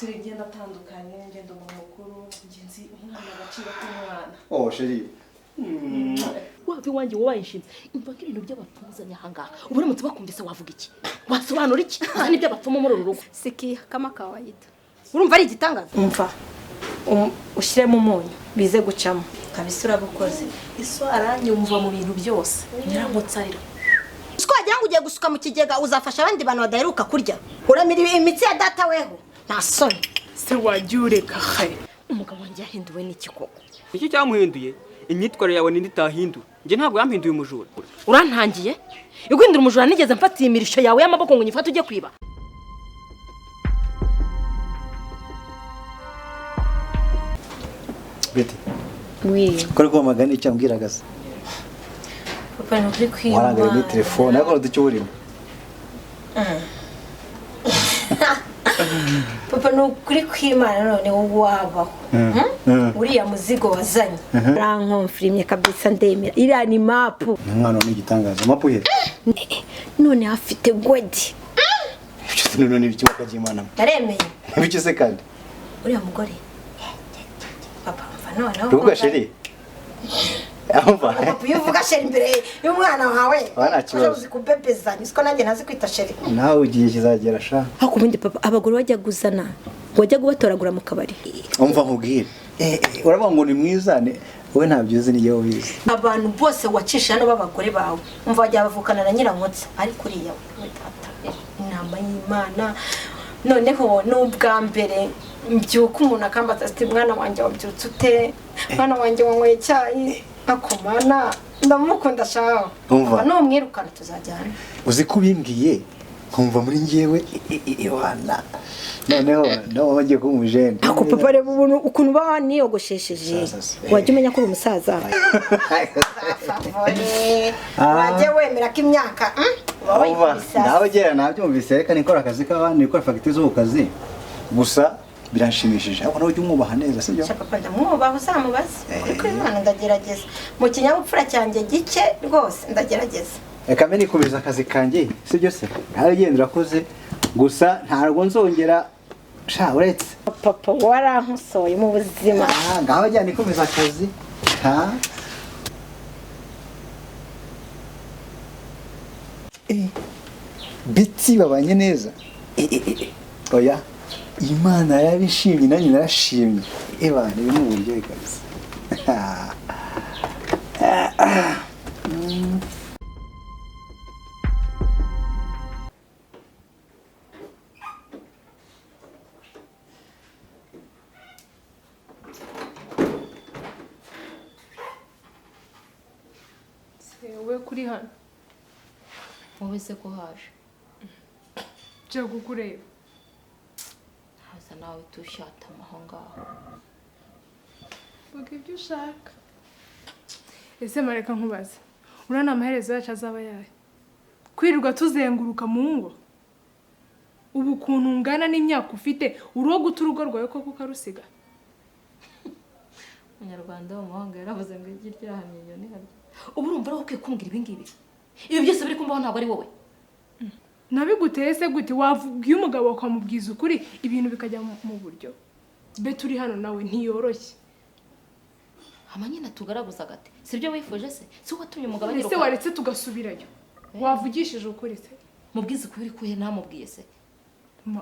nsigaye ngenda atandukanye ngenda umuntu mukuru ngenzi umwana agaciro k'umwana. Oh sheri wapi wanjye wabaye inshinzi imva nk'ibintu by'abapfumuzanya ahangaha uburamutse bakumvise wavuga iki wasobanura iki uza n'ibyo bapfuma muri uru rugo sikia kama kawaida urumva ari igitangaza umva ushyiremo umunyu bize gucamo kabisa urabukoze iso aranyumva mu bintu byose nyiramutsarira twagira ngo ugiye gusuka mu kigega uzafasha abandi bantu badaheruka kurya uramira imitsi ya data weho nta soni se wagiureka kare umugabo wanjye yahinduwe n'iki koko iki cyamuhinduye imyitwarire yawe nindi tahindura nje ntabwo yampinduye umujura urantangiye igwindira umujura nigeze mfatiye imirisho yawe y'amaboko ngo nyifate ujye kwiba Betty oui kore ko magana icyo ambwiraga se papa no kuri kwiba warangara muri telefone ariko ducyurimo papa no kuri kwimana none wowe wabaho uriya muzigo wazanye rankonfirmye kabisa ndemera iriya ni mapu umwana n'igitangaza mapu he none afite godi none n'ibiki bakagimana naremeye ibiki se kandi uriya mugore papa mva none tuvuga sheri Amva papa yuvuga sheri imbere y'umwana wawe wana kibazo uzi kubebeza nisiko nanjye nazi kwita sheri nawe ugiye kizagera sha hako bundi papa abagore bajya guzana wajya gubatoragura mu kabari umva nkubwire uravuga ngo ni mwizane wowe ntabyo uzi niyo ubizi abantu bose wacisha hano b'abagore bawe umva bajya bavukana na nyirankotsi ariko uriya we tata inama y'Imana noneho n'ubwa mbere mbyuka umuntu akambaza ati mwana wanjye wabyutse ute mwana wanjye wanyweye icyayi akomana ndamukunda shaho umva no mwirukana tuzajyana uzi kubimbwiye kumva muri ngewe iwana noneho nawe wagiye ku mujene ako papa reba ubuntu ukuntu ba niyogoshesheje wajya umenya ko uri umusaza wajya wemera ko imyaka nawe gera nabyumvise reka nikora akazi k'abandi nikora fagitire zo ku kazi gusa biranshimishije ariko nawe ujye umwubaha neza sibyo papa ndamwubaha uzamubaze kuko Imana ndagerageza mu kinyabupfura cyanjye gike rwose ndagerageza reka mbe nikomeza akazi kanjye sibyo se nawe genda urakoze gusa ntabwo nzongera sha uretse papa warankosoye mu buzima ngaho jya nikomeza akazi Betty babanye neza oya Imana yabishimye nanjye narashimye ebana ibi ni uburyohe kabisa we kuri hano wowe se ko haje je kukureba haza nawe tushatama aho ngaho vuga ibyo ushaka ese mareka nkubaza urana amaherezo yacu azaba yahe kwirirwa tuzenguruka mu ngo ubu kuntu ungana n'imyaka ufite uruwo guta urugo rwawe koko ukarusiga Umunyarwanda wo muhanga yaravuze ngo igiryahamye inyoni harya ubu urumva ari ukwiye kumbwira ibi ngibi ibi byose biri kumbaho ntabwo ari wowe nabiguteye se gute wavugiye umugabo ukamubwiza ukuri ibintu bikajya mu buryo be turi hano nawe ntiyoroshye amanyina tugaraguza gate sibyo wifuje se si watumye umugabo agira ese waretse tugasubirayo wavugishije ukuri se mubwize ukuri kuhe namubwiye se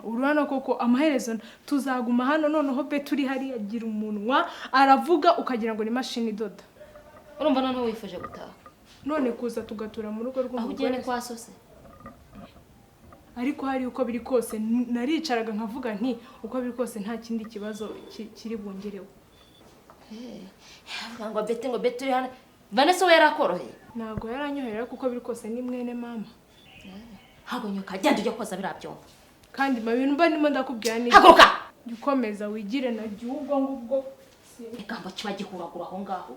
urana koko amaherezo tuzaguma hano noneho be turi hari agira umunwa aravuga ukagira ngo ni machine idoda urumva noneho wifuje gutaha none kuza tugatura mu rugo aho ugene kwa sose ariko hari uko biri kose naricaraga nkavuga nti uko biri kose nta kindi kibazo kiri bungereho ngo bete hano Vanessa we yarakoroheye ntago yaranyohera kuko biri kose ni mwene mama hago nyoka genda ujya koza birabyomba kandi mabintu mba ndimo ndakubwira ni haguruka ukomeza wigire na gihugo ngubwo igambo kiba gihuragura aho ngaho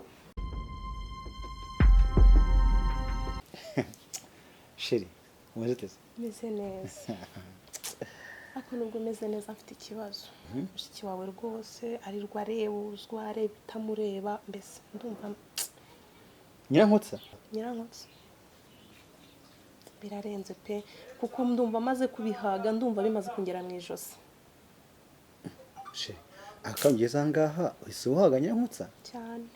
sheri umeze meze neza ariko nubwo meze neza afite ikibazo mushiki wawe rwose arirwa arebuzwa areba itamureba mbese ndumva nyirankotsa birarenze pe kuko ndumva amaze kubihaga ndumva bimaze kungera mu ijosi she akangeza ngaha ese uhaganya nkutsa cyane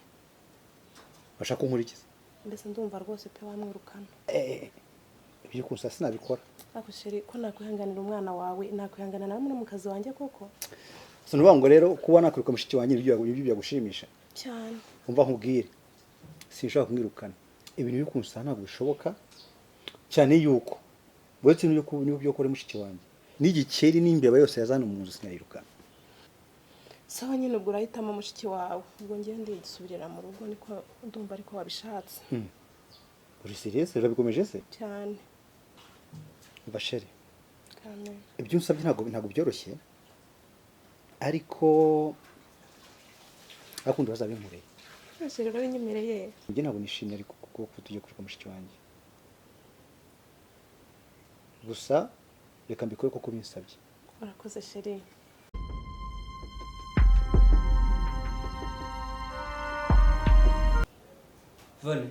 bashaka kunkurikiza mbese ndumva rwose pe wamwirukana ibyo kunsa sinabikora ariko sheri ko nakwihanganira umwana wawe nakwihangana namwe mu kazi wanjye koko sinuvuga ngo rero kuba nakwiruka mushiki wanjye ibyo byagushimisha cyane umva nkubwire sinshobora kumwirukana ibintu byo kunsa ntabwo bishoboka cyane yuko bwetse n'ibyo kore mushiki wanjye n'igikeri n'imbeba yose yazana mu nzu sinayirukana sawa nyine ubwo urahitamo mushiki wawe ubwo ngende gisubirira mu rugo niko ndumva ariko wabishatse uri serious urabikomeje se cyane basheri kame ibyo unsabye ntabwo byoroshye ariko akundi bazabinkoreye ese rero binyemereye njye ntabwo nishimye ariko kuko tujye kureka mushiki wanjye gusa reka mbikore kuko binsabye urakoze sheri Vane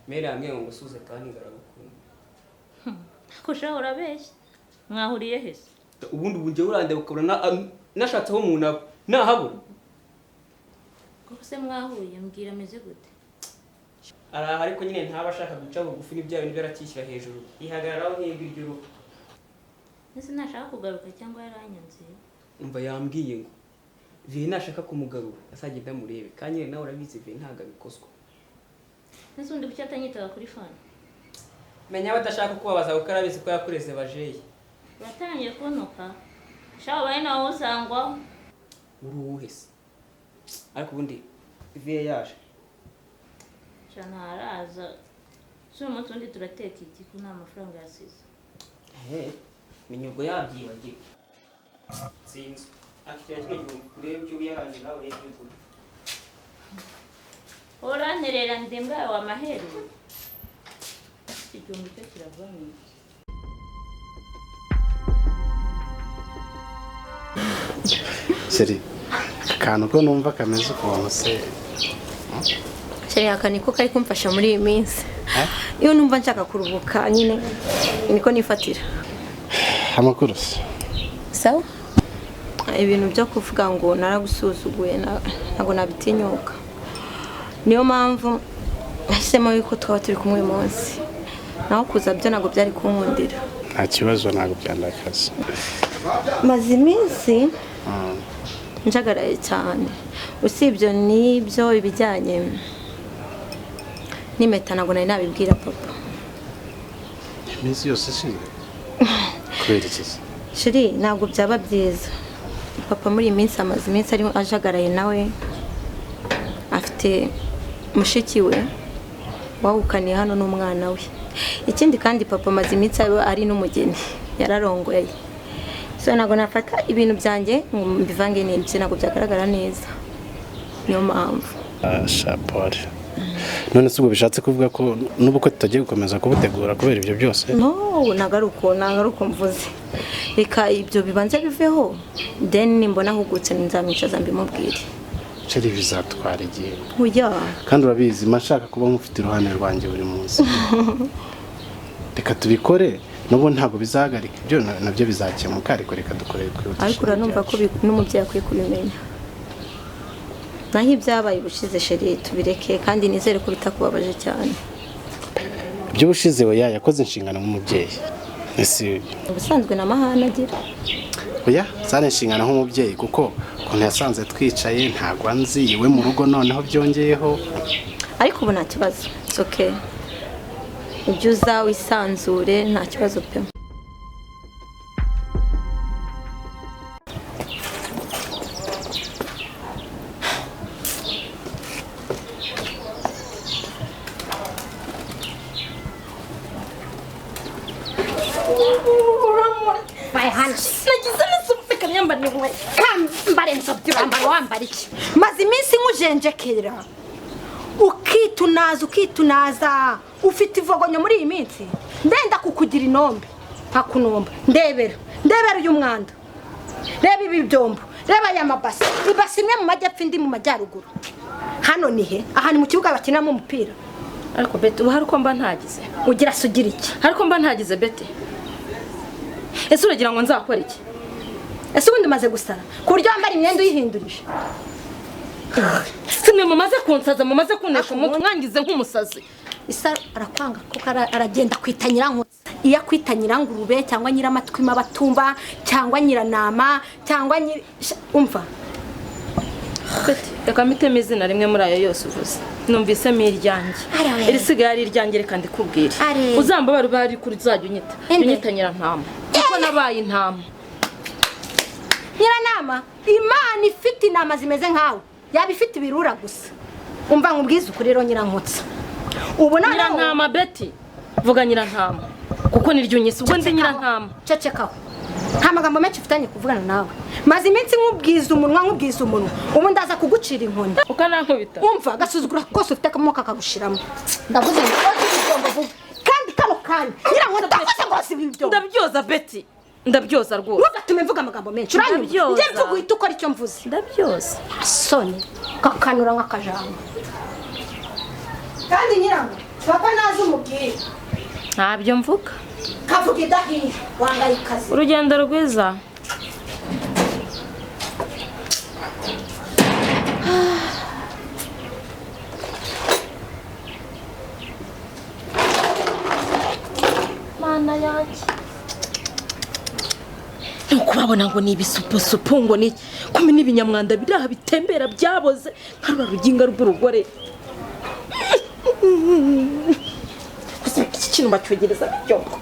mere hamwe ngo ngusuze kandi ngaragukunda ko shaho urabeshya mwahuriye hese ubundi ubunje urande ukabona nashatseho umuntu abo nahabura koko se mwahuye mbwira ameze gute araha ariko nyine ntaba ashaka guca bugufi n'ibyawe nibyo arakishyira hejuru ihagararaho nk'ibyo iry'uruhu ese ntashaka kugaruka cyangwa yaranyanze umva yambwiye ngo viye nashaka kumugarura azagenda murebe kandi nyine nawe urabizi viye ntabwo abikozwa ese undi kuki atanyitaga kuri fone menya badashaka kubabaza kuko arabizi ko yakureze bajeye uratangiye kuntuka shaho bari nawe usangwaho uruhu se ariko ubundi viye yaje cyane haraza si uyu munsi undi turateka iki ko nta mafaranga yasize menya ubwo yabyibagiwe sinzi akitira kino gihe urebe ibyo uyaranje nawe yabigura uranterera ndembwa yawe amaheru igihumbi cyo kiravamo Sheri akantu ko numva kameze ukuntu se sheri aka niko kari kumfasha muri iyi minsi iyo numva nshaka kuruhuka nyine niko nifatira amakuru se sawa ibintu byo kuvuga ngo naragusuzuguye ntabwo nabitinyuka niyo mpamvu nahisemo yuko twaba turi kumwe munsi naho kuza byo ntabwo byari kunkundira nta kibazo ntabwo byandakaza maze iminsi njagaraye cyane usibye n'ibyo ibijyanye n'impeta ntabwo nari nabibwira papa iminsi yose si kubera iki shiri ntabwo byaba byiza papa muri iyi minsi amaze iminsi ari ajagaraye nawe afite mushiki we wahukaniye hano n'umwana we ikindi kandi papa amaze iminsi ari n'umugeni yararongoye so ntabwo nafata ibintu byanjye ngo mbivange n'ibyo ntabwo byagaragara neza niyo mpamvu shapore none se ubwo bishatse kuvuga ko n'ubukwe tutagiye gukomeza kubutegura kubera ibyo byose no ntabwo ari uko mvuze reka ibyo bibanza biveho then nimbona ahugutse nzamwicaza mbimubwire Sheri bizatwara igihe oya kandi urabizi mashaka kuba mufite iruhande rwanjye buri munsi reka tubikore nubu ntabwo bizahagarika ibyo nabyo bizakemuka ariko reka dukore kwihutisha ariko uranumva ko n'umubyeyi akwiye kubimenya naho ibyabaye ubushize sheri tubireke kandi nizere ko bitakubabaje cyane ibyo ubushize we yakoze inshingano nk'umubyeyi ese ubusanzwe na mahane agira oya zane inshingano nk'umubyeyi kuko ukuntu yasanze twicaye ntabwo anzi iwe mu rugo noneho byongeyeho ariko ubu nta kibazo it's okay ujye uza wisanzure nta kibazo pe wambara iki maze iminsi nkujenjekera ukitunaza ufite ivogonyo muri iyi minsi ndenda kukugira inombe ntakunomba ndebera uyu mwanda reba ibi byombo reba aya mabasi ibasi imwe mu majyepfo indi mu majyaruguru hano ni he aha ni mu kibuga bakinamo umupira ariko bete ubu hari uko mba ntagize ugira se ugira iki ariko mba ntagize bete ese uragira ngo nzakora iki ese ubundi umaze gusara ku buryo wambara imyenda uyihindurije. Simwe mumaze kunsaza mumaze kunesha umutwe mwangize nk'umusazi. Isa arakwanga kuko aragenda kwita nyirankotsi. Iyo akwita nyirangurube cyangwa nyiramatwi mabatumba cyangwa nyiranama cyangwa umva. Reka miteme izina rimwe muri ayo yose uvuze. Numvise mi iryanjye. Irisigaye ari iryanjye reka ndikubwire. Uzamba bari kuri zajya unyita. Unyita nyirantama. Kuko nabaye intama. Nyiranama, Imana ifite inama zimeze nkawe. Yaba ifite ibirura gusa. Umva nkubwize ukuri rero nyirankotsi. Ubona nyirantama Betty. Vuga nyirantama. Kuko niryo unyise ubwo ndi nyirantama. Cecekaho. Nta magambo menshi ufitanye kuvugana nawe. Maze iminsi nkubwiza umunwa ubu ndaza kugucira inkoni. Ukanankubita. Umva gasuzugura kose ufite kamoka kagushiramo. Ndavuze ngo kandi kano kanya nyirankotsi ndavuze ngo si ibyo. Ndabyoza Betty. Ndabyoza rwose. Ntugatume mvuga amagambo menshi. Uranyumva? Ngiye mvuga uhita ukora icyo mvuze. Ndabyoza. Soni kakanura nk'akajambo. Kandi nyirango papa nazi umubwire. Ntabyo mvuga. Kavuga idahiye wangaye ikazi. Urugendo rwiza. Mana yanjye. Nukubabona ngo ni ibisupusupu ngo ni kumi n'ibinyamwanda biraha bitembera byaboze nkarura ruginga rw'urugore. Iki kintu bacyogereza byombo.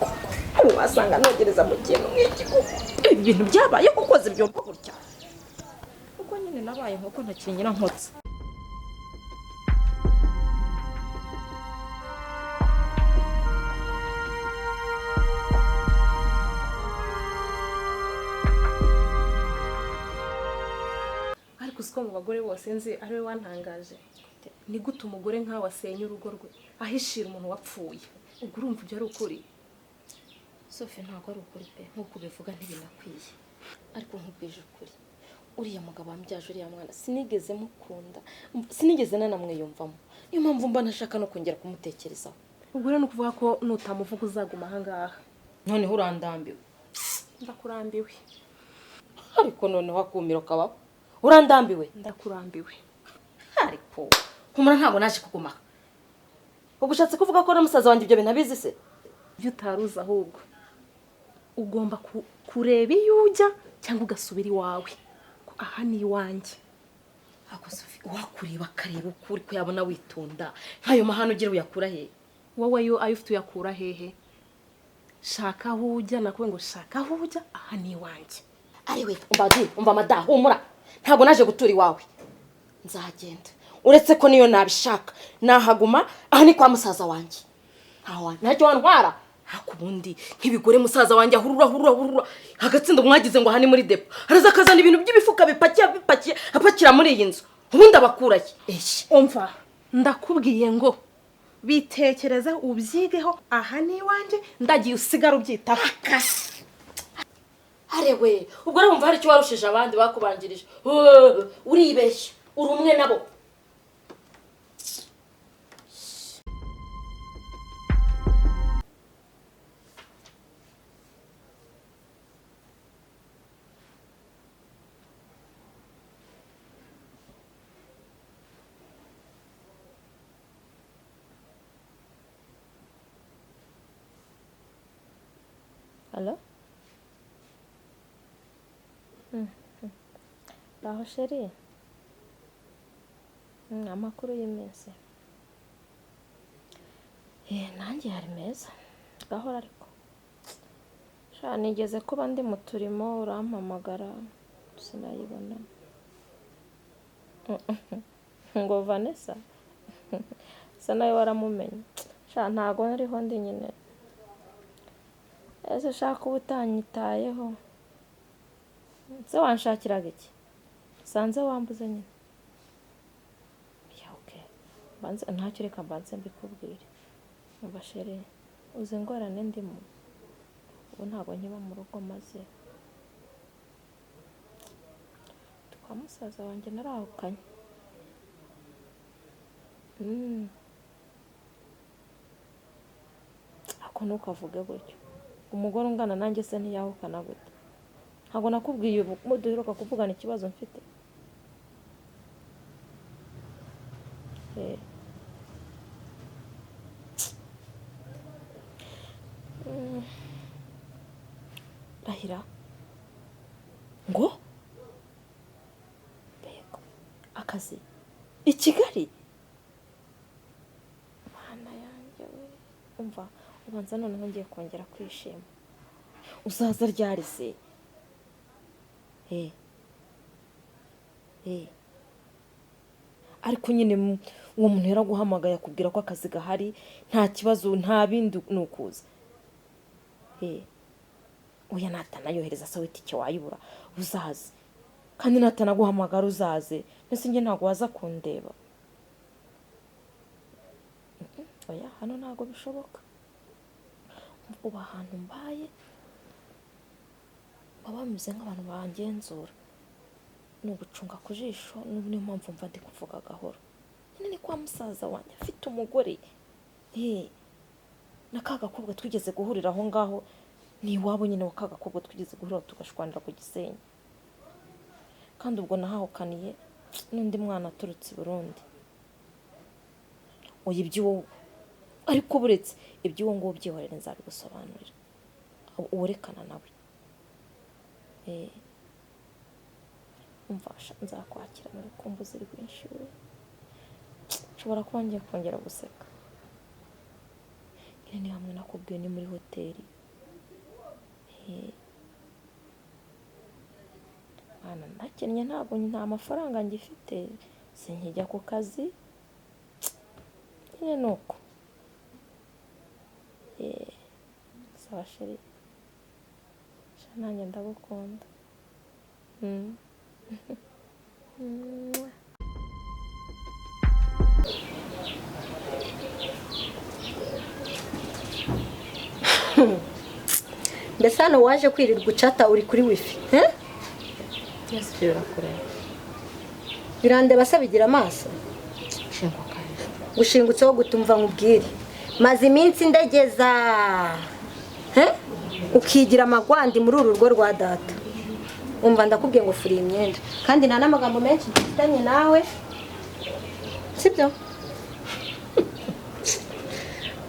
Wasanga nogereza mu kintu nk'iki. Ibi bintu byabaye kukoze byombo gutya. Kuko nyine nabaye nk'uko ntakinyira nkotse. Uziko mu bagore bose nzi ari we wantangaje. Ni gute umugore nkawe asenya urugo rwe ahishira umuntu wapfuye. Ubwo urumva ibyo ari ukuri. Sophie ntabwo ari ukuri pe nkuko bivuga ntibinakwiye. Ariko nkubwije ukuri. Uriya mugabo wambyaje uriya mwana sinigeze mukunda. Sinigeze nanamwiyumvamo. Niyo mpamvu mba ntashaka no kongera kumutekerezaho. Ubwo rero nukuvuga ko nutamuvuga uzaguma aha ngaha. Noneho urandambiwe. Ndakurambiwe. Ariko noneho akumiro kabaho. Urandambiwe? Ndakurambiwe. Ariko humura ntabwo naje kuguma. Ugushatse kuvuga ko namusaza wanjye ibyo bintu abizi se? Ibyo utaruza ahubwo. Ugomba kureba iyo ujya cyangwa ugasubira iwawe. Aha ni iwanjye. Ako Sophie wakureba kareba ukuri ko yabona witonda. Nkayo mahano ugira uyakura he? Wowe yo ayo ufite uyakura hehe? Shaka aho ujya nakuwe ngo shaka aho ujya aha ni iwanjye. Ariwe umva mada humura. Ntabwo naje gutura iwawe. Nzagenda. Uretse ko niyo nabishaka. Nahaguma aha ni kwa musaza wanjye. Ntaho ntacyo wantwara. Hakubundi nk'ibigore musaza wanjye ahurura. Hagatsinda mwagize ngo aha ni muri depo. Haraza kazana ibintu by'ibifuka bipakiye apakira muri iyi nzu. Ubundi abakuraye. Umva ndakubwiye ngo bitekereze ubyigeho aha ni iwanjye ndagiye usigara ubyitaho. Arewe ubwo urumva hari icyo warushije abandi bakubanjirije. Uribeshye uri umwe nabo. Hello? Baho sheri. Amakuru y'iminsi. Nanjye hari meza. Gahora ariko. Sha nigeze kuba ndi mu turimo urampamagara sinayibona. Ngo Vanessa. Sanayo waramumenye. Sha ntago nariho ndi nyine. Ese shaka ubutanyitayeho. Se wanshakiraga iki? Sanze wambuze nyine. Ya okay. Banze ntacyo reka banze mbikubwire. Umva sheri, uzi ngorane ndimo. Ubu ntago nkiba mu rugo maze. Kwa musaza wanjye narahukanye. Ako ntukavuge gutyo. Umugore ungana nanjye se ntiyahukana gute? ntabwo nakubwiye ubu duheruka kuvugana ikibazo mfite. Rahira ngo bego akazi i Kigali. Mana yanjye we, umva ubanza noneho ngiye kongera kwishima. Uzaza ryari se? Ariko nyine uwo muntu yaraguhamagaye akubwira ko akazi gahari nta kibazo nta bindi nukuza. Oya natanayohereza se witike wayibura uzaze, kandi natanaguhamagara uzaze, nese nge ntago waza kundeba. Oya hano ntago bishoboka. Uba ahantu mbaye baba bameze nk'abantu bangenzura, ni ugucunga ku jisho. Niyo mpamvu mva ndi kuvuga gahoro. Nyine ni kwa musaza wanjye afite umugore, na ka gakobwa twigeze guhurira aho ngaho ni iwabo nyine wa ka gakobwa twigeze guhurira tugashwanira ku Gisenyi, kandi ubwo nahahukaniye n'undi mwana aturutse i Burundi. Oya iby'uwo ariko buretse iby'uwo ngo byihorere nzabigusobanurira, uwerekana nawe. Umva nzakwakira muri kumbuzi rwinshi we, nshobora kuba ngiye kongera guseka. Nyine ni hamwe nakubwiye ni muri hoteli. Mwana nakennye ntabwo nta mafaranga ngifite, sinkijya ku kazi nyine nuko. Sawa sheri, nanjye ndagukunda. mbese hano waje kwirirwa ucata uri kuri wifi Yes, birakureba. birandeba se bigira amaso gushingutseho gutumva nkubwire maze iminsi ndegeza ukigira amagwandi muri uru rugo rwa data. Umva ndakubwiye ngo furi imyenda kandi nta n'amagambo menshi dufitanye nawe, sibyo?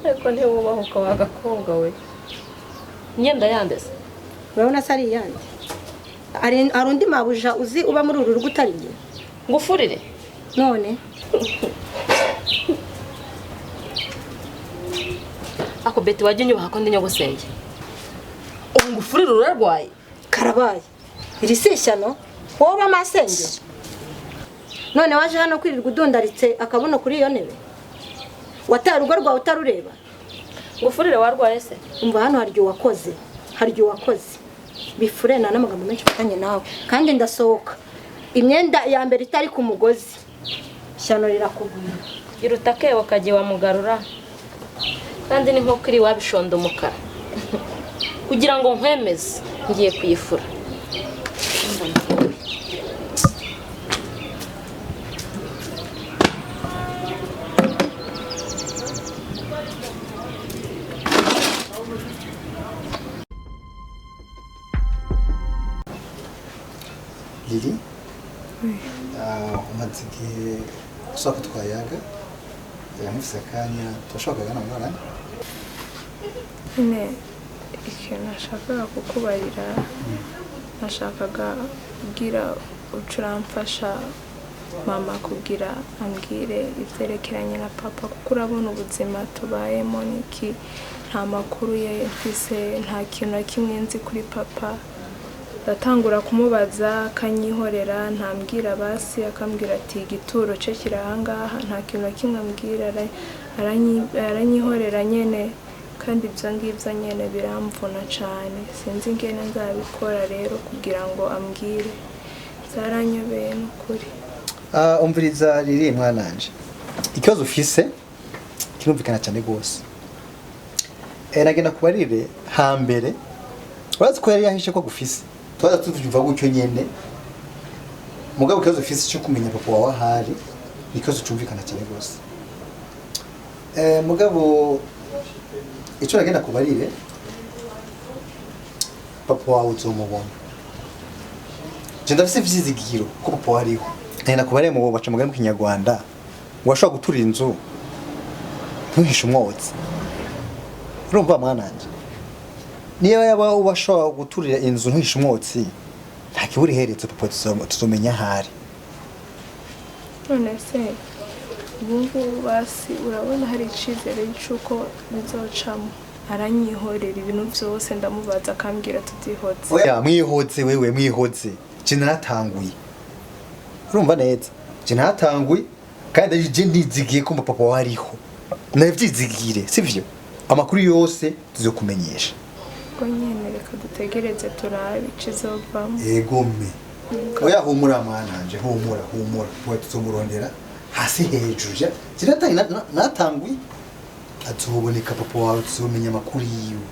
Ariko ntiwubahuka wa gakobwa we, imyenda yandese urabona se ari iyande? Hari undi mabuja uzi uba muri uru rugo utari njye? ngufurire None ako beti wajye unyubaha ko ndi nyogosenge. Ubu ngufurire urarwaye karabaye iri sishyano wowe amasenge. None waje hano kwirirwa udundaritse akabuno kuri iyo ntebe, wataye urugo rwawe utarureba? ngufurire warwaye se? Umva hano haryo wakoze, haryo wakoze bifurena n'amagambo menshi fatanye nawe, kandi ndasohoka imyenda ya mbere itari ku mugozi shyano rirakugwira. Iruta kewo kagiye wamugarura, kandi ni nk'uko iri wabishonda umukara kugira ngo nkwemeze ngiye kuyifura. Lili umaze igihe ushaka twayaga yamufise akanya turashobora kugana mwana nyine ikintu nashakaga kukubarira, nashakaga kubwira ucuramfasha mama kugira ambwire ivyerekeranye na papa, kuko urabona ubuzima tubayemo niki, nta makuru ye mfise, nta kintu na kimwe nzi kuri papa. Ndatangura kumubaza akanyihorera, ntambwira basi, akambwira ati igituro cye kirahangaha, nta kintu na kimwe ambwira, aranyihorera nyene, kandi ibyo ngibyo nyene biramvuna cyane. Sinzi ingene nzabikora rero kugira ngo ambwire, zaranyobeye n'ukuri. umviriza Lili mwananje, ikibazo ufise kirumvikana cyane gose. Nagenda kubarire hambere urazi ko yari yahishe ko gufise, twaza tuvuga gutyo nyene, mugabo ikibazo ufise cyo kumenya papa wawe ahari ikibazo cyumvikana cyane gose. Mugabo icyo nagenda kubarire, papa wawe uzomubona je ndafise ivyizigiro ko papa wariho nenda kubare mu baca mugari mu kinyarwanda washobora guturira inzu ntuhishe umwotsi urumva mwananje niyo yaba ubashobora guturira inzu ntuhishe umwotsi nta kiburi heretse papa tuzomenya ahari none se ubu basi urabona hari icizere cy'uko bizocamo aranyihorera ibintu byose ndamubaza akambwira tutihotse oya mwihotse wewe mwihotse je naratanguye urumva neza je naratanguye kandi je ndizigiye ko papa wariho navyizigire sivyo amakuru yose tuzokumenyesha ko nyene reka dutegereze turabe ikizovamo egome oya humura mwananje humura tuba tuzomurondera hasi hejuru je natanguye atuboneka papa wawe tuzomenya amakuru yiwe